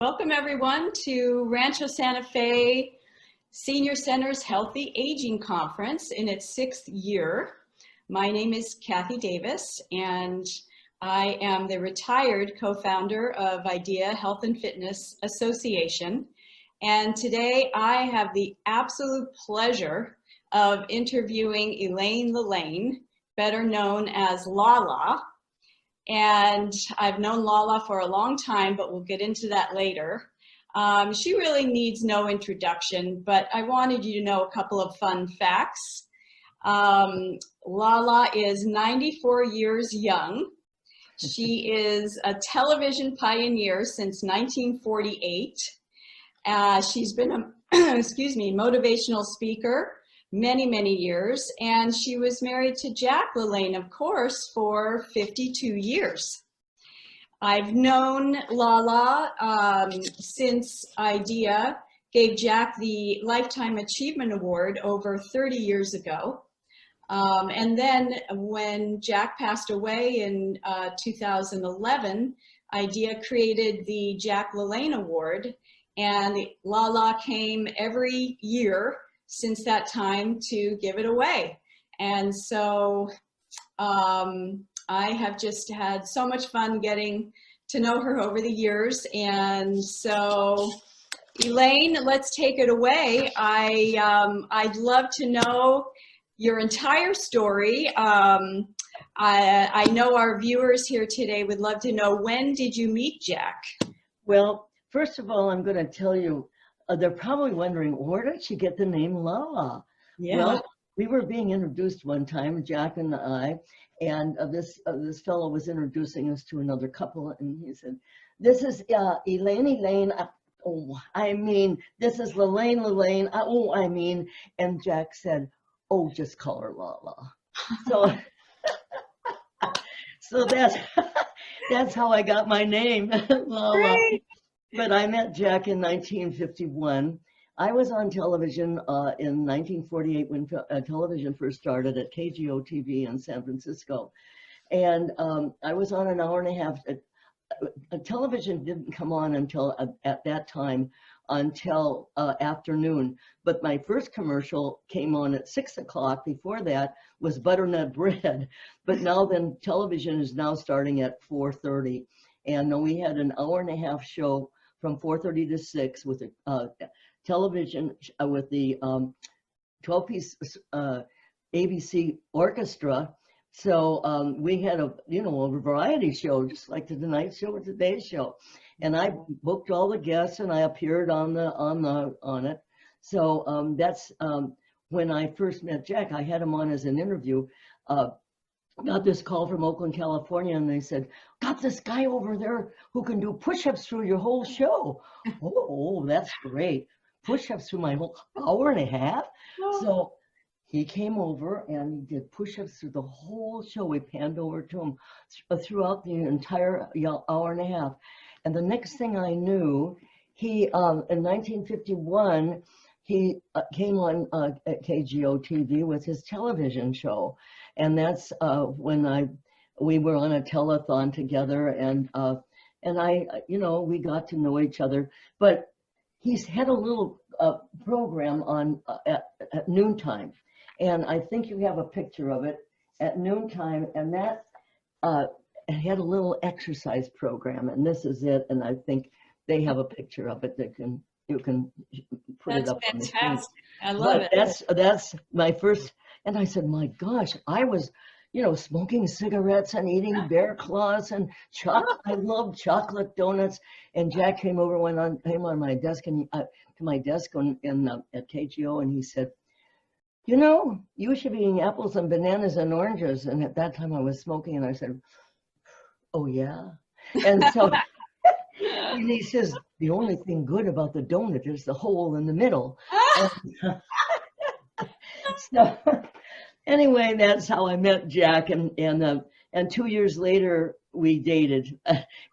Welcome everyone to Rancho Santa Fe Senior Center's Healthy Aging Conference in its 6th year. My name is Kathie Davis and I am the retired co-founder of IDEA Health and Fitness Association. And today I have the absolute pleasure of interviewing Elaine LaLane, better known as Lala. And I've known Lala for a long time, but we'll get into that later. She really needs no introduction, but I wanted you to know a couple of fun facts. Lala is 94 years young. She is a television pioneer since 1948. She's been a motivational speaker many years, and she was married to Jack LaLane, of course, for 52 years. I've known Lala since IDEA gave Jack the Lifetime Achievement Award over 30 years ago. And then when Jack passed away in 2011, IDEA created the Jack LaLane Award, and Lala came every year since that time to give it away. And so I have just had so much fun getting to know her over the years. And so Elaine, let's take it away. I'd love to know your entire story. I know our viewers here today would love to know, when did you meet Jack? Well, first of all, I'm going to tell you, they're probably wondering, where did she get the name Lala? Yeah. Well, we were being introduced one time, Jack and I, and this fellow was introducing us to another couple, and he said, "This is Elaine. This is LaLane. And Jack said, "Oh, just call her Lala." So, so that's how I got my name, Lala. Great. But I met Jack in 1951. I was on television in 1948 when television first started at KGO TV in San Francisco. And I was on an hour and a half. Television didn't come on until at that time until afternoon. But my first commercial came on at 6 o'clock. Before that was butternut bread. But now then television is now starting at 4:30. And we had an hour and a half show from 4:30 to 6 with a television with the 12-piece ABC orchestra. So we had a variety show, just like the Tonight Show or Today Show. And I booked all the guests and I appeared on it. So that's when I first met Jack. I had him on as an interview. Got this call from Oakland, California, and they said, "Got this guy over there who can do push-ups through your whole show." Oh, that's great. Push-ups through my whole hour and a half. So he came over and he did push-ups through the whole show. We panned over to him throughout the entire hour and a half. And the next thing I knew, he, in 1951, he came on at KGO TV with his television show. And that's when we were on a telethon together, and we got to know each other. But he's had a little program on at noontime, and I think you have a picture of it at noontime, and that had a little exercise program, and this is it. And I think they have a picture of it that you can put it up on the screen. That's fantastic. I love it. That's my first. And I said, my gosh, I was, smoking cigarettes and eating bear claws and chocolate. I loved chocolate donuts. And Jack came over, came on my desk and to my desk at KGO, and he said, "You should be eating apples and bananas and oranges." And at that time I was smoking, and I said, "Oh yeah." And so and he says, "The only thing good about the donut is the hole in the middle." So anyway, that's how I met Jack, and 2 years later we dated.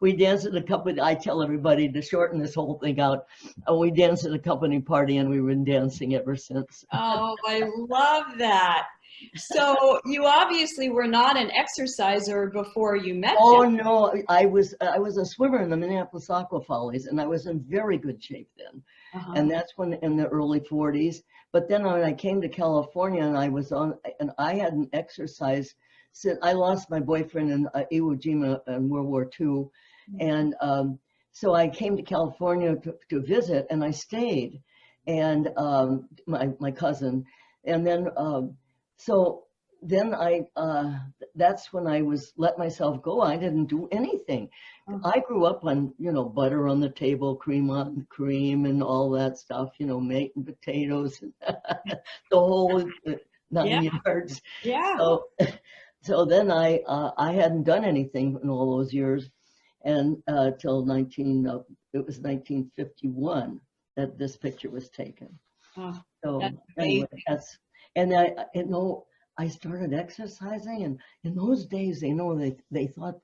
We danced at a company. I tell everybody to shorten this whole thing out. We danced at a company party, and we've been dancing ever since. Oh, I love that. So you obviously were not an exerciser before you met Oh Jack. no, I was a swimmer in the Minneapolis Aqua Follies, and I was in very good shape then. Uh-huh. And that's when in the early 40s. But then when I came to California, and I hadn't exercised since I lost my boyfriend in Iwo Jima in World War II, and so I came to California to visit, and I stayed, and my cousin, and then so then that's when I was let myself go. I didn't do anything. I grew up on, butter on the table, cream on cream, and all that stuff, making potatoes, the whole Yeah, 9 yards. yeah. So, so then I hadn't done anything in all those years, and till it was 1951 that this picture was taken. Oh, So that's anyway, amazing. and I started exercising, and in those days, they thought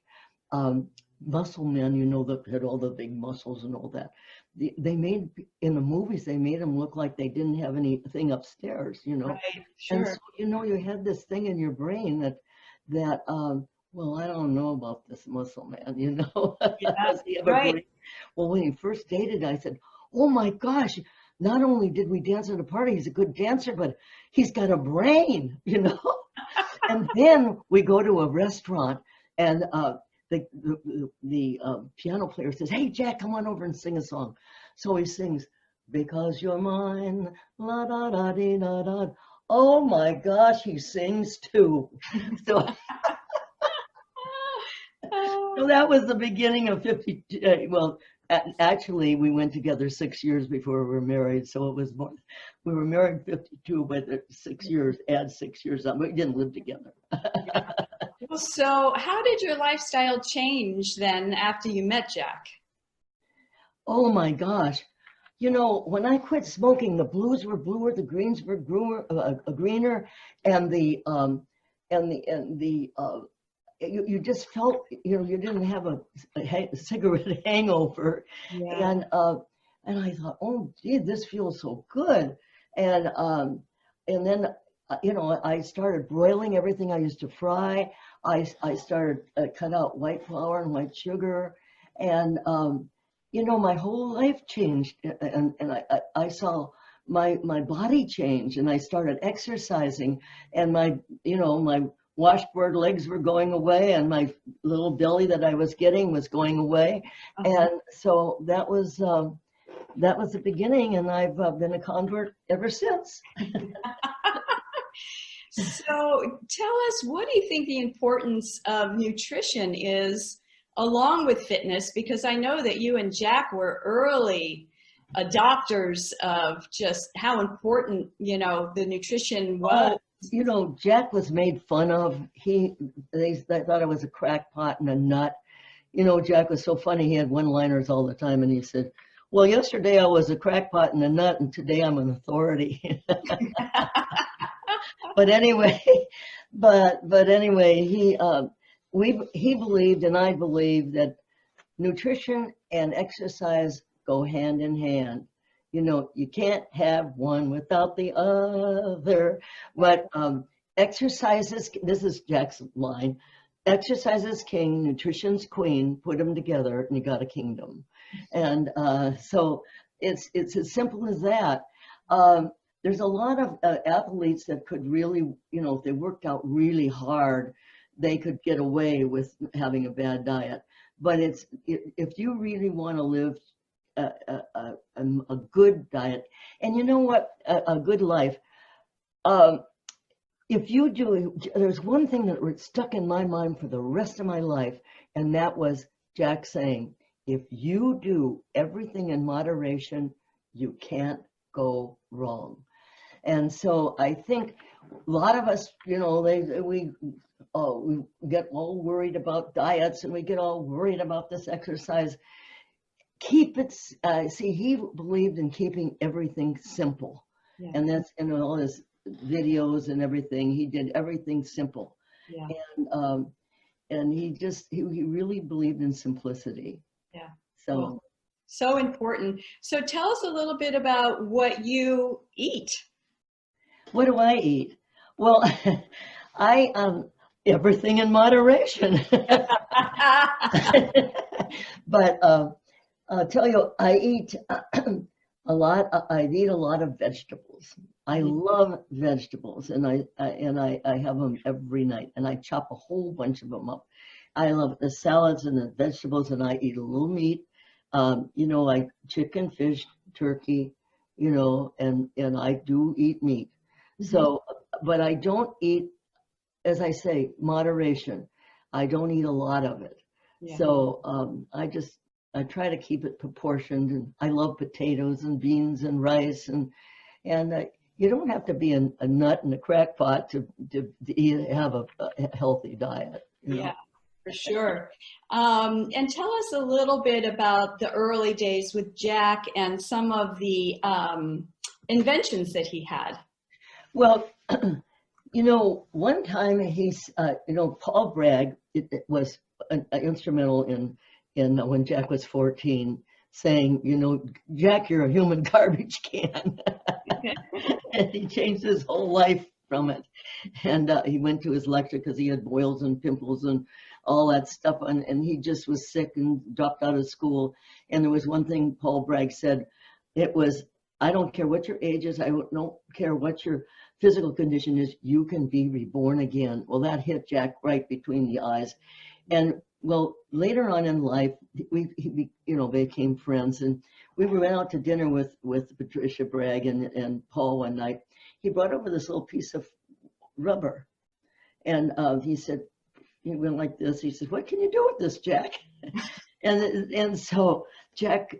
muscle men, that had all the big muscles and all that. They made in the movies, they made them look like they didn't have anything upstairs, Right, And sure. so, you had this thing in your brain that well, I don't know about this muscle man, Yeah, Does he have a right. brain? Well, when he first dated, I said, oh my gosh, not only did we dance at a party, he's a good dancer, but he's got a brain, And then we go to a restaurant, and the piano player says, hey, Jack, come on over and sing a song. So he sings, because you're mine, la da da dee da da. Oh my gosh, he sings too. So, Oh, so that was the beginning of 50. Well, actually, we went together 6 years before we were married. So it was more, we were married 52, but 6 years, add 6 years on. We didn't live together. yeah. Well, so how did your lifestyle change then after you met Jack? Oh my gosh. When I quit smoking, the blues were bluer, the greens were greener, and you just felt, you didn't have a cigarette hangover, Yeah. and I thought, oh gee, this feels so good, and then I started broiling everything I used to fry. I started cut out white flour and white sugar, and my whole life changed, and I saw my body change, and I started exercising, and my washboard legs were going away, and my little belly that I was getting was going away, Uh-huh. and so that was the beginning, and I've been a convert ever since. So tell us, what do you think the importance of nutrition is along with fitness? Because I know that you and Jack were early adopters of just how important, the nutrition was. Oh, Jack was made fun of. They thought I was a crackpot and a nut. Jack was so funny. He had one-liners all the time, and he said, well, yesterday I was a crackpot and a nut, and today I'm an authority. But anyway, but anyway, he believed, and I believe, that nutrition and exercise go hand in hand. You can't have one without the other. But exercises, this is Jack's line, exercise is king, nutrition's queen, put them together and you got a kingdom. And so it's as simple as that. There's a lot of athletes that could really, if they worked out really hard, they could get away with having a bad diet. But if you really want to live a good diet, and you know what, a good life, if you do, there's one thing that stuck in my mind for the rest of my life, and that was Jack saying, if you do everything in moderation, you can't go wrong. And so I think a lot of us, we get all worried about diets, and we get all worried about this exercise. Keep it, see, he believed in keeping everything simple. Yeah. And that's in all his videos and everything. He did everything simple. Yeah. And he really believed in simplicity. Yeah. So. Well, so important. So tell us a little bit about what you eat. What do I eat? Well, I everything in moderation. But I'll tell you, I eat a lot. I eat a lot of vegetables. I love vegetables, and I have them every night, and I chop a whole bunch of them up. I love the salads and the vegetables, and I eat a little meat. Like chicken, fish, turkey, and I do eat meat. So, but I don't eat, as I say, moderation. I don't eat a lot of it. Yeah. So I try to keep it proportioned. And I love potatoes and beans and rice and you don't have to be a nut and a crackpot to have a healthy diet. Yeah, for sure. And tell us a little bit about the early days with Jack and some of the inventions that he had. Well, one time Paul Bragg was instrumental in when Jack was 14, saying, Jack, you're a human garbage can. And he changed his whole life from it. And he went to his lecture because he had boils and pimples and all that stuff. And he just was sick and dropped out of school. And there was one thing Paul Bragg said. It was, I don't care what your age is. I don't care what your physical condition is. You can be reborn again. Well, that hit Jack right between the eyes. And well, later on in life, we became friends, and we went out to dinner with Patricia Bragg and Paul one night. He brought over this little piece of rubber, and he said, he went like this. He said, "What can you do with this, Jack?" and so Jack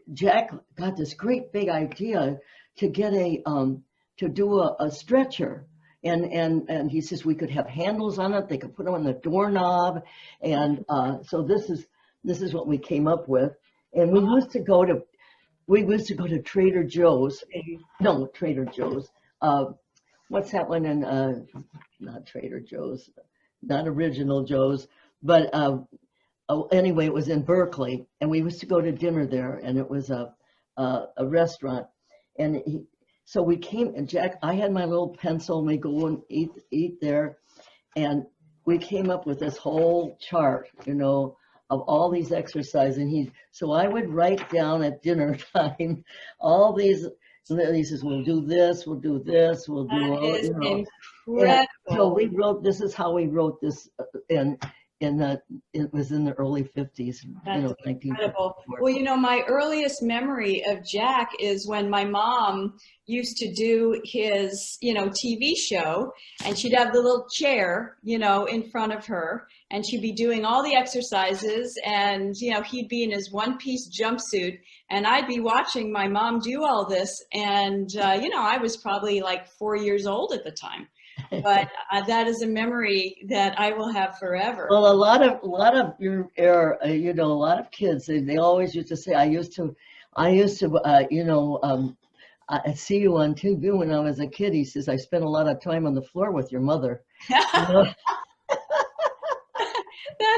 got this great big idea to get to do a stretcher. And he says we could have handles on it. They could put them on the doorknob, and so this is what we came up with. And we used to go to Trader Joe's. No, Trader Joe's. What's that one in? Not Trader Joe's, not Original Joe's, but anyway, it was in Berkeley, and we used to go to dinner there, and it was a restaurant, and so we came, and Jack, I had my little pencil, and we go and eat there, and we came up with this whole chart, of all these exercises. And so I would write down at dinner time all these. So he says, "We'll do this, we'll do this, we'll do all." That is incredible. And so we wrote. This is how we wrote this, it was in the early 50s. That's incredible. Well, my earliest memory of Jack is when my mom used to do his, TV show, and she'd have the little chair, in front of her, and she'd be doing all the exercises, and, he'd be in his one-piece jumpsuit, and I'd be watching my mom do all this, and, I was probably like 4 years old at the time. But that is a memory that I will have forever. Well, a lot of a lot of kids, they always used to say, I used to I see you on TV when I was a kid. He says, I spent a lot of time on the floor with your mother. That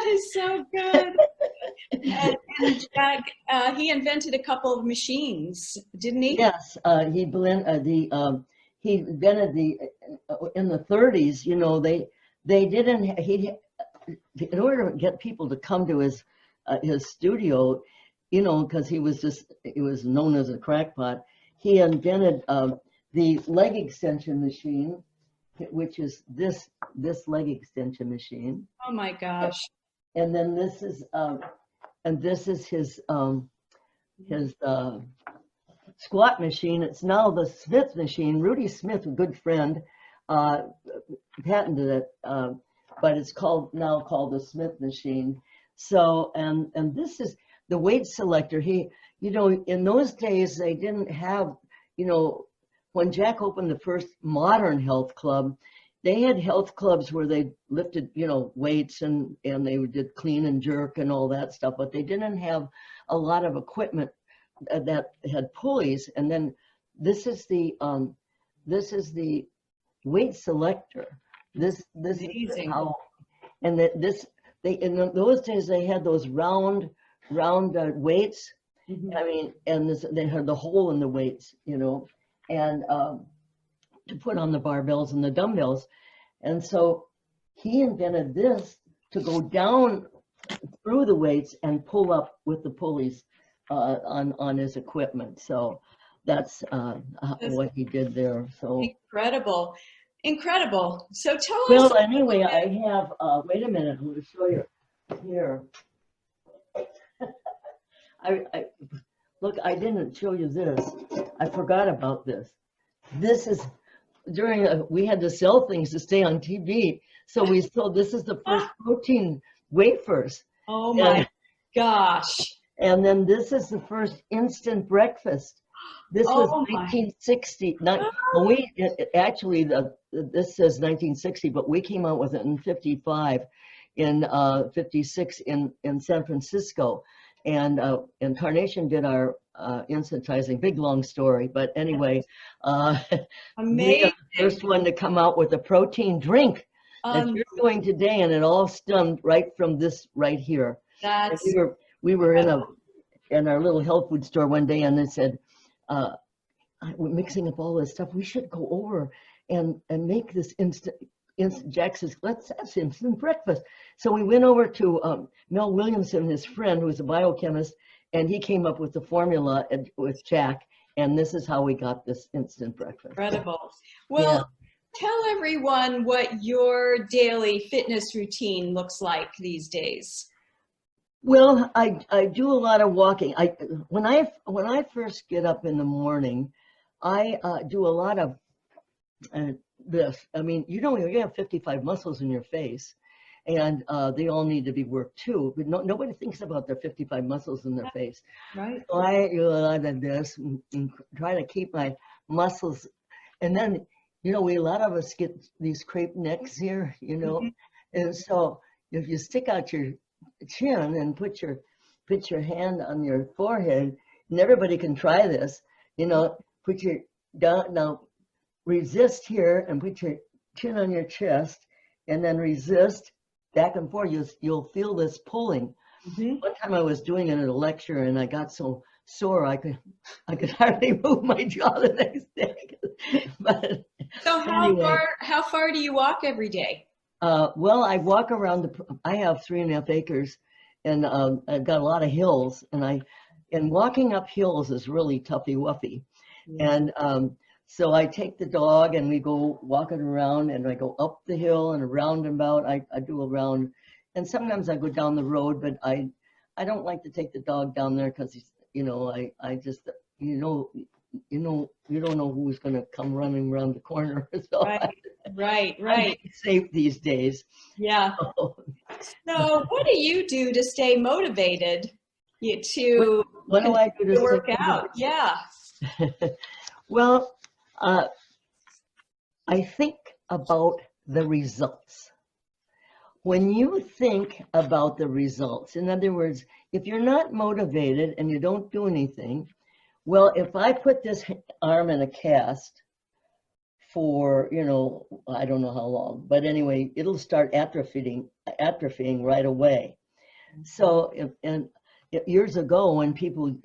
is so good. And Jack, he invented a couple of machines, didn't he? Yes, he invented in the 30s. They didn't. In order to get people to come to his studio, because he was known as a crackpot. He invented the leg extension machine, which is this leg extension machine. Oh my gosh! And then this is his squat machine. It's now the Smith machine. Rudy Smith, a good friend, patented it, but it's now called the Smith machine. So, and this is the weight selector. In those days they didn't have, when Jack opened the first modern health club, they had health clubs where they lifted, weights and they did clean and jerk and all that stuff, but they didn't have a lot of equipment that had pulleys. And then this is the weight selector. This is how, and in those days they had those round weights. I mean, and they had the hole in the weights, and to put on the barbells and the dumbbells. And so he invented this to go down through the weights and pull up with the pulleys on his equipment. So that's what he did there. So incredible, incredible. So tell us. well, anyway, I have. Wait a minute. I'm going to show you here. I look. I didn't show you this. I forgot about this. This is during we had to sell things to stay on TV. So we sold. This is the first protein wafers. Oh my gosh. And then this is the first instant breakfast. This was Oh 1960. Actually, this says 1960, but we came out with it in 55, in 56 in San Francisco. And Carnation did our instantizing. Big long story, but anyway, we are the first one to come out with a protein drink that you're doing today, and it all stemmed right from this right here. That's we were in our little health food store one day, and they said, we're mixing up all this stuff. We should go over and make this instant. Jack says, let's have instant breakfast. So we went over to Mel Williamson, his friend, who was a biochemist, and he came up with the formula with Jack, and this is how we got this instant breakfast. Incredible. Well, tell everyone what your daily fitness routine looks like these days. Well, I do a lot of walking. When I first get up in the morning, I do a lot of this. I mean, you have 55 muscles in your face, and they all need to be worked too. But nobody thinks about their 55 muscles in their face. Right. So I do a lot of this and try to keep my muscles. And then, a lot of us get these crepe necks here, and so if you stick out your chin and put your hand on your forehead, and everybody can try this, put your down now, resist here and put your chin on your chest, and then resist back and forth. You'll feel this pulling. One time I was doing it at a lecture, and I got so sore I could hardly move my jaw the next day. But so how far do you walk every day? Well, I walk around I have 3.5 acres, and I've got a lot of hills, and walking up hills is really toughy-wuffy. And so I take the dog and we go walking around, and I go up the hill and around and about. I do a round, and sometimes I go down the road, but I don't like to take the dog down there because I just you don't know who's going to come running around the corner. So Right. I'm safe these days. Yeah. So what do you do to stay motivated to what do I do to work out? Yeah. Well, I think about the results. When you think about the results, in other words, if you're not motivated and you don't do anything, well, if I put this arm in a cast for, I don't know how long, but anyway, it'll start atrophying right away. So years ago, when people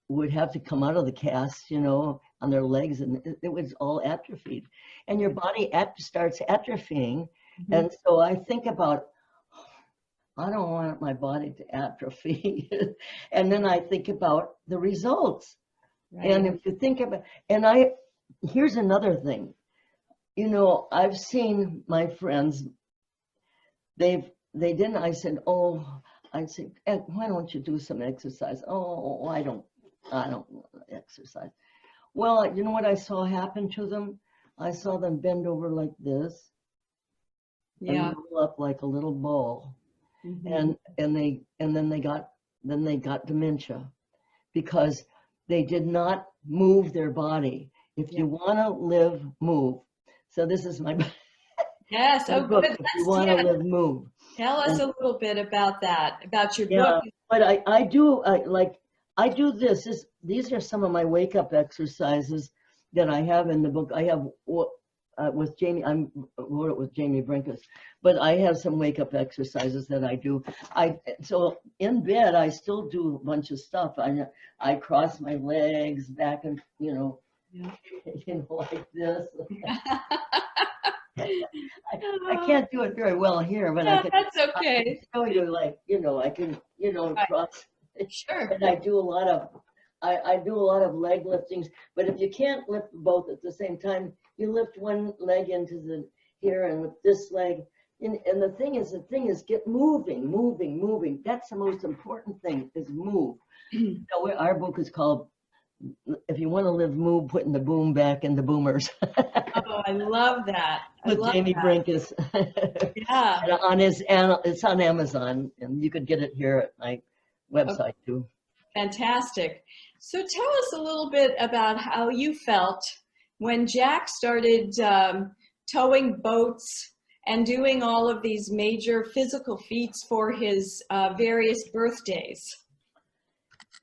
would have to come out of the cast, on their legs, and it was all atrophied, and your body starts atrophying. And so I think about, I don't want my body to atrophy. And then I think about the results. Right. And if you think about, here's another thing, I've seen my friends, they didn't, I said, why don't you do some exercise? Oh, I don't exercise. Well, you know what I saw happen to them? I saw them bend over like this. And roll up like a little ball. And then they got dementia because they did not move their body. If you want to live, move. So this is my yes. Oh, book. good. If you want to live, move. Tell us a little bit about that, about your book. But I do this. These are some of my wake up exercises that I have in the book. I have with Jamie. I wrote it with Jamie Brinkus, but I have some wake up exercises that I do. So in bed I still do a bunch of stuff. I cross my legs back and like this. I can't do it very well here, but Yeah, that's I can okay. show you, like, I can, Right. cross. Sure. And I do a lot of, I do a lot of leg liftings, but if you can't lift both at the same time, you lift one leg into the here and with this leg. And the thing is get moving, moving, moving. That's the most important thing is move. So our book is called, If You Want to Live, Move, Putting the Boom Back in the Boomers. Oh, I love that. I With love Jamie that. Brinkus. Yeah. And it's on Amazon, and you could get it here at my website too. Fantastic. So tell us a little bit about how you felt when Jack started towing boats and doing all of these major physical feats for his various birthdays.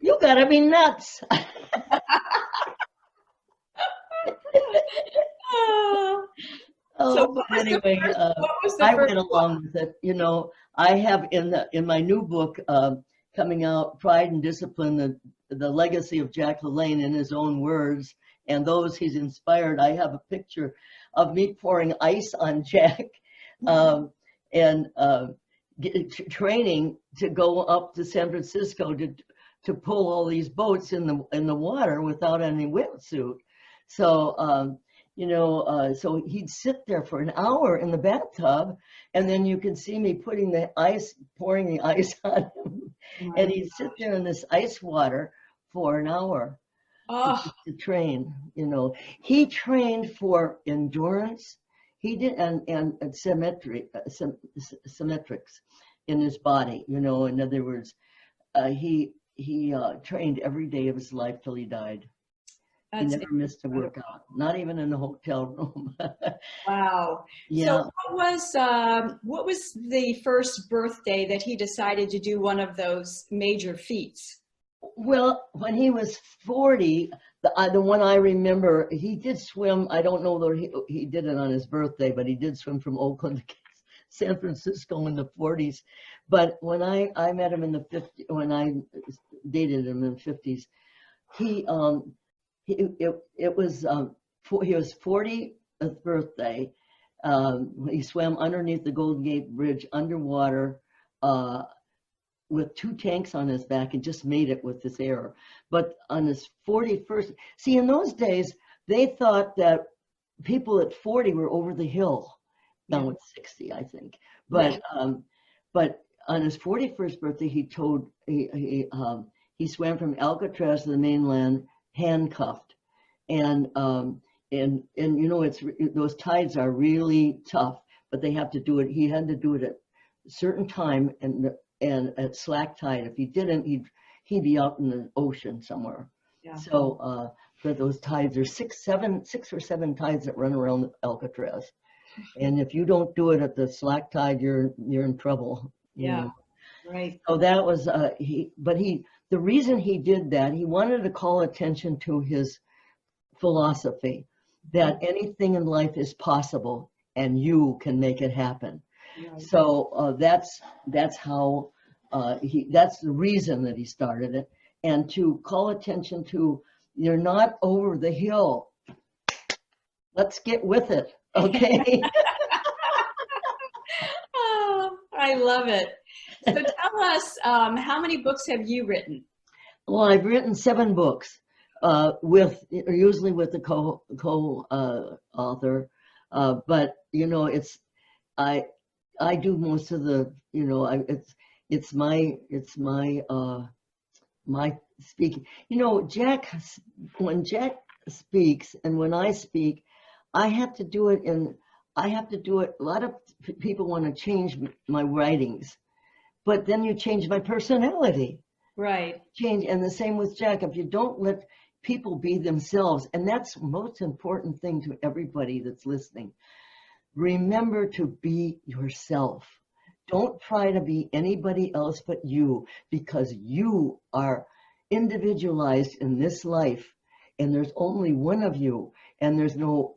You gotta be nuts. Oh, so Oh, what but was the anyway, first, what was the I first went along with it. I have in my new book coming out, Pride and Discipline, the legacy of Jack LaLane in his own words and those he's inspired. I have a picture of me pouring ice on Jack and training to go up to San Francisco to pull all these boats in the water without any wetsuit. So so he'd sit there for an hour in the bathtub, and then you can see me pouring the ice on him, and he'd sit there in this ice water for an hour to train. He trained for endurance. He did and symmetrics in his body. In other words, he trained every day of his life till he died. He never missed a workout, not even in a hotel room. Wow. Yeah. So what was the first birthday that he decided to do one of those major feats? Well, when he was 40, the one I remember, he did swim. I don't know that he did it on his birthday, but he did swim from Oakland to San Francisco in the 40s. But when I met him in the 50s, when I dated him in the 50s, he was his 40th birthday. He swam underneath the Golden Gate Bridge underwater with 2 tanks on his back and just made it with this air. But on his 41st, see, in those days, they thought that people at 40 were over the hill. Now it's 60, I think. But but on his 41st birthday, he swam from Alcatraz to the mainland, handcuffed, and those tides are really tough, but they have to do it. He had to do it at a certain time and at slack tide. If he didn't, he'd be out in the ocean somewhere. Yeah. So but those tides are 6 or 7 tides that run around Alcatraz, and if you don't do it at the slack tide, you're in trouble. Yeah, right. So that was the reason he did that, he wanted to call attention to his philosophy that anything in life is possible and you can make it happen. Right. So that's how that's the reason that he started it, and to call attention to, you're not over the hill. Let's get with it, okay? Oh, I love it. So tell us, how many books have you written? Well, I've written 7 books, usually with a co-author, but I do most of the, it's my speaking. When Jack speaks and when I speak, I have to do it. A lot of people want to change my writings, but then you change my personality. Right. And the same with Jack. If you don't let people be themselves, and that's the most important thing to everybody that's listening, remember to be yourself. Don't try to be anybody else but you, because you are individualized in this life, and there's only one of you, and there's no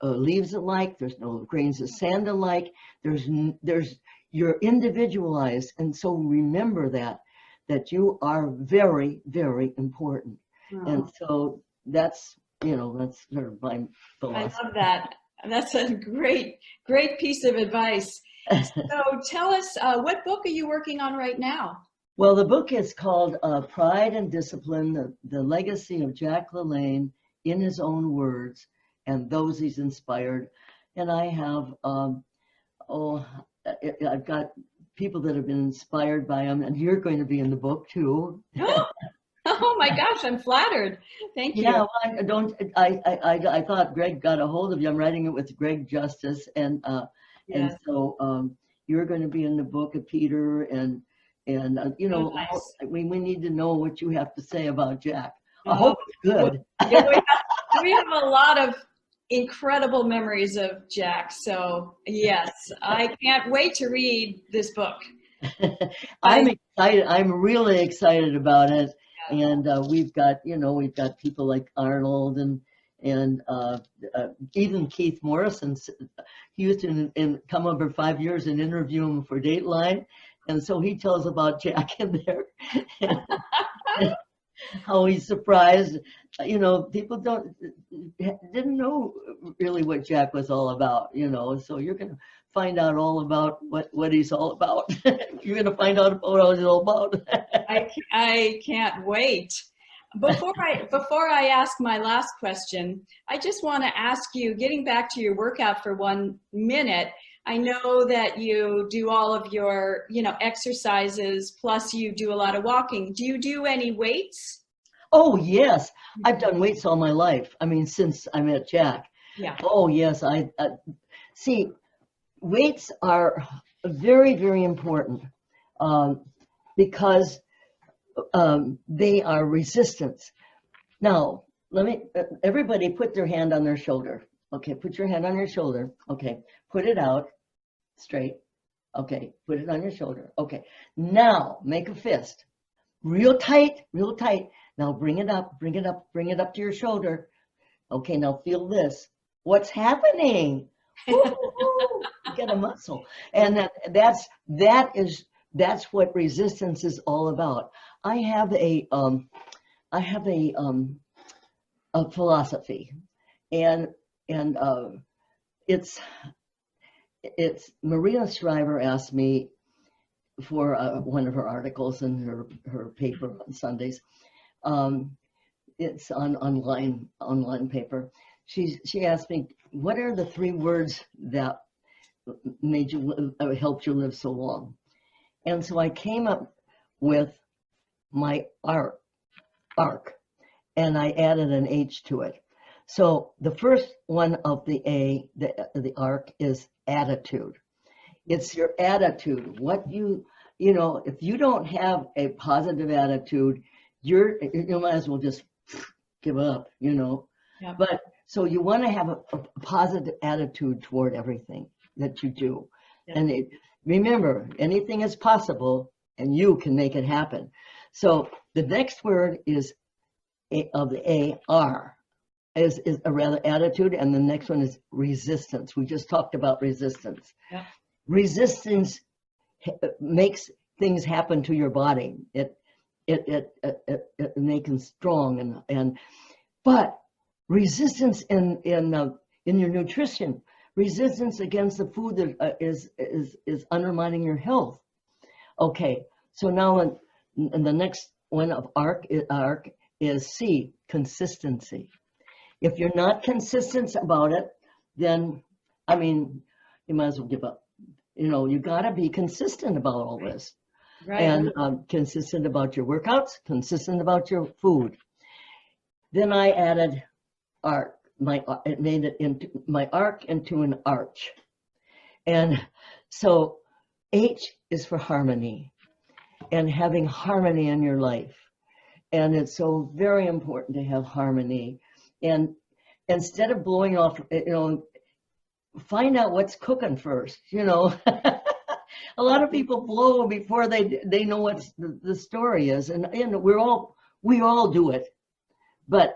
leaves alike, there's no grains of sand alike, you're individualized, and so remember that you are very, very important. And so that's sort of my philosophy. I love that. That's a great piece of advice. So tell us, what book are you working on right now? Well, the book is called Pride and Discipline, the Legacy of Jack LaLane in His Own Words and Those He's Inspired. And I have, I've got people that have been inspired by him, and you're going to be in the book too. Oh my gosh, I'm flattered. Thank you. Yeah, well, I thought Greg got a hold of you. I'm writing it with Greg Justice, and Yes. so you're going to be in the book of Peter, and you know, Oh, nice. we need to know what you have to say about Jack. I Oh, hope it's good. yeah, we have a lot of incredible memories of Jack. So yes, I can't wait to read this book. I'm excited. I'm really excited about it. And we've got, you know, we've got people like Arnold and even Keith Morrison. He used to come over 5 years and interview him for Dateline. And so he tells about Jack in there. How he's surprised, you know, people didn't know really what Jack was all about, you know, so you're going to find out all about what he's all about. You're going to find out what he's all about. I can't wait. Before I ask my last question, I just want to ask you, getting back to your workout for 1 minute, I know that you do all of your, you know, exercises, plus you do a lot of walking. Do you do any weights? Oh, yes. I've done weights all my life. I mean, since I met Jack. Yeah. Oh, yes. I see, weights are very, very important because they are resistance. Now, everybody put their hand on their shoulder. Okay, put your hand on your shoulder. Okay, put it out straight. Okay, put it on your shoulder. Okay, now make a fist. Real tight, real tight. Now bring it up, bring it up, bring it up to your shoulder. Okay, now feel this. What's happening? Woo-hoo-hoo. You get a muscle. And that's what resistance is all about. I have a philosophy, and it's Maria Shriver asked me for one of her articles in her paper on Sundays. It's on online paper. She asked me, what are the 3 words that made you helped you live so long? And so I came up with my arc, and I added an H to it. So the first one of the arc is attitude. It's your attitude. What you know, if you don't have a positive attitude, you might as well just give up, you know. Yep. But so you want to have a positive attitude toward everything that you do. Yep. And remember, anything is possible and you can make it happen. So the next word is of the A-R is a rather attitude, and the next one is resistance. We just talked about resistance. Yep. Resistance makes things happen to your body. It makes them strong, but resistance in your nutrition, resistance against the food that is undermining your health. Okay, so now in the next one of arc is C, consistency. If you're not consistent about it, then I mean, you might as well give up. You know, you got to be consistent about all this. Right. And consistent about your workouts, consistent about your food. Then I added arc. It made it into my arc into an arch. And so H is for harmony, and having harmony in your life. And it's so very important to have harmony. And instead of blowing off, you know, find out what's cooking first, you know. A lot of people blow before they know what the story is, and we all do it, but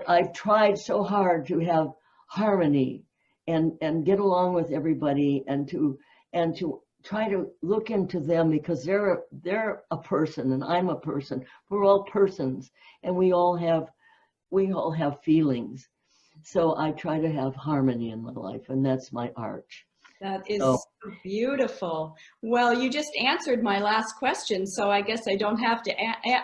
I've tried so hard to have harmony and get along with everybody, and to try to look into them, because they're a person and I'm a person. We're all persons, and we all have feelings. So I try to have harmony in my life, and that's my arch. That is So, so beautiful. Well, you just answered my last question, so I guess I don't have to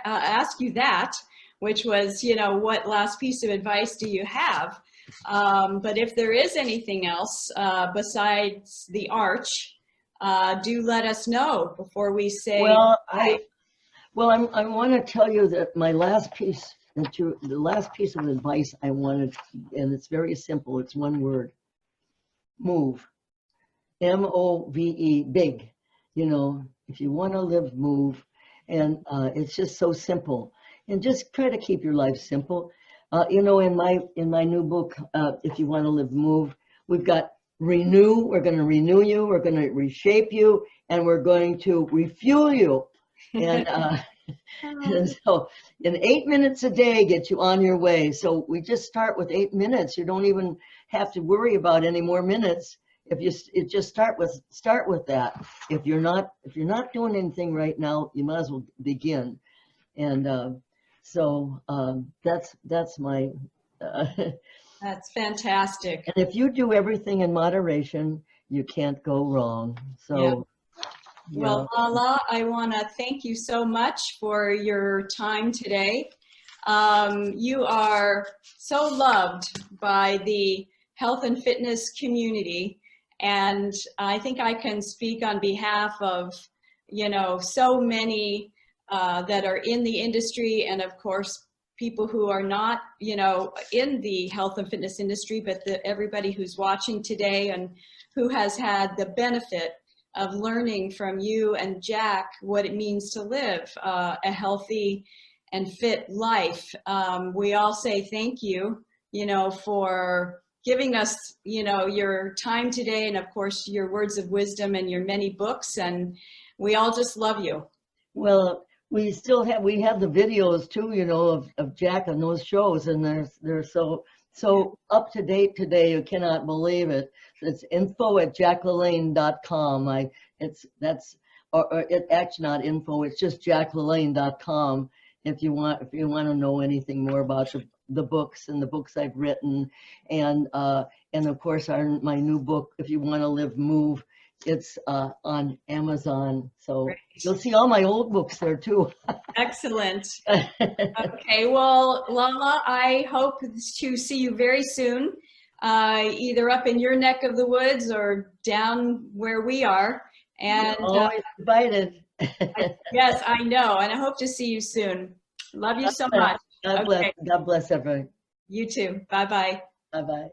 ask you that, which was, you know, what last piece of advice do you have? But if there is anything else besides the arch, do let us know before we say well, bye. I want to tell you that my last piece, the last piece of advice I wanted, and it's very simple. It's one word: move. MOVE, big. You know, if you want to live, move. And it's just so simple. And just try to keep your life simple. You know, in my new book, If You Want to Live, Move, we've got renew. We're going to renew you. We're going to reshape you, and we're going to refuel you. And, and so, in 8 minutes a day, get you on your way. So we just start with 8 minutes. You don't even have to worry about any more minutes. If you just start with that. If you're not doing anything right now, you might as well begin. And so that's my. That's fantastic. And if you do everything in moderation, you can't go wrong. So. Yeah. Well, Lala, I want to thank you so much for your time today. You are so loved by the health and fitness community. And I think I can speak on behalf of, you know, so many that are in the industry, and of course, people who are not, you know, in the health and fitness industry, but everybody who's watching today and who has had the benefit of learning from you and Jack what it means to live a healthy and fit life. We all say thank you, you know, for giving us, you know, your time today, and of course your words of wisdom and your many books, and we all just love you. Well, we have the videos too, you know, of Jack on those shows, and they're so up to date today. You cannot believe it. It's info@jacklelane.com. It's actually not info. It's just jacklelane.com. If you want to know anything more about the books and the books I've written, and of course my new book, If You Want to Live, Move. It's on Amazon, so Great. You'll see all my old books there too. Excellent. Okay, well, Lala, I hope to see you very soon, either up in your neck of the woods or down where we are. And You're always invited. yes, I know, and I hope to see you soon. Love you so much. God bless. Okay. God bless everyone. You too. Bye-bye. Bye bye.